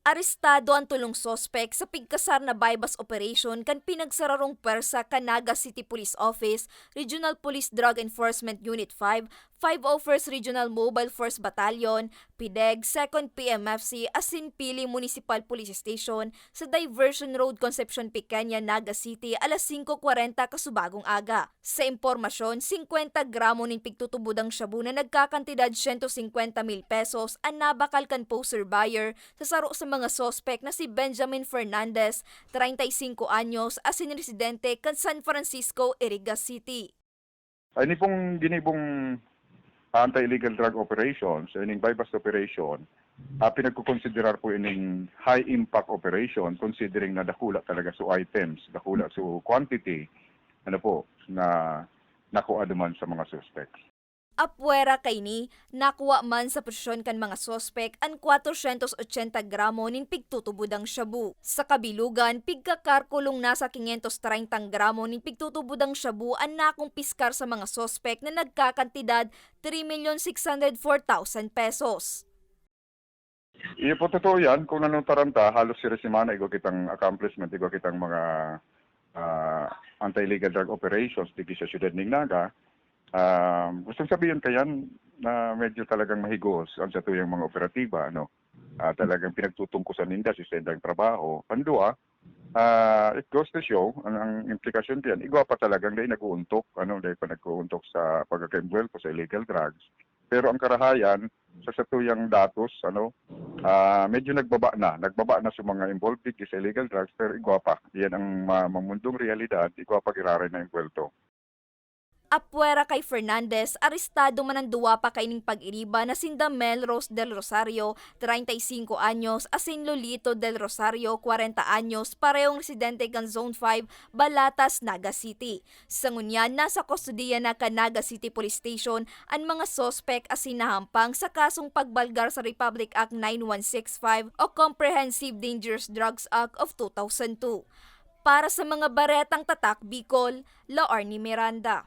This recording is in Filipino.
Arestado ang tulong sospek sa pigkasar na bypass operation kan pinagsararong pwersa Canaga City Police Office, Regional Police Drug Enforcement Unit 5, 501st Regional Mobile Force Battalion, PIDEG, 2nd PMFC, Asinpili Municipal Police Station sa Diversion Road, Concepcion Pequeña, Naga City, alas 5:40 kasubagong aga. Sa impormasyon, 50 gramo ng pigtutubudang shabu na nagkakantidad 150,000 pesos ang nabakal kan poster buyer sa saro sa mga sospek na si Benjamin Fernandez, 35 anyos, asin residente kan San Francisco, Iriga City. Ini pong ginibong anti-illegal drug operations, ining bypass operation, pinagkukonsiderar po ining high impact operation considering na dakula talaga sa items, dakula sa quantity, na nakuha naman sa mga suspects. Apwera kay ni, nakuha man sa posisyon kan mga sospek ang 480 gramo nin pigtutubudang shabu. Sa kabilugan, pigkakarkulong nasa 530 gramo nin pigtutubudang shabu ang nakumpiskar sa mga sospek na nagkakantidad 3,604,000 pesos. Iyo po totoo yan, kung nanuntaranta, halos si Resimana, igo kitang accomplishment, igo kitang mga anti-illegal drug operations, digi sa siyudad ng Naga. Gustong sabihin kayan na medyo talagang mahigos ang sa tuyang mga operatiba, talagang pinagtutungkusan ninda si sendang trabaho. Pandua, it goes to show, ang implikasyon diyan, igwa pa talagang dahil nag-uuntok, dahil pa nag-uuntok sa pagkaka-involve sa illegal drugs. Pero ang karahayan, sa tuyang datos, medyo nagbaba na sa mga involved sa illegal drugs, pero igwa pa. Yan ang mamundong realidad, igwa pa giraray na inkwelto. Apwera kay Fernandez, arestado man ang duwa pa kay ning pag-iriba na sinda Melrose del Rosario, 35 anyos, asin Lolito del Rosario, 40 anyos, parehong residente kan Zone 5, Balatas, Naga City. Sa ngunyan, nasa kustodiya na ka Naga City Police Station ang mga sospek asin nahampang sa kasong pagbalgar sa Republic Act 9165 o Comprehensive Dangerous Drugs Act of 2002. Para sa mga baretang tatak Bicol, Laarni Miranda.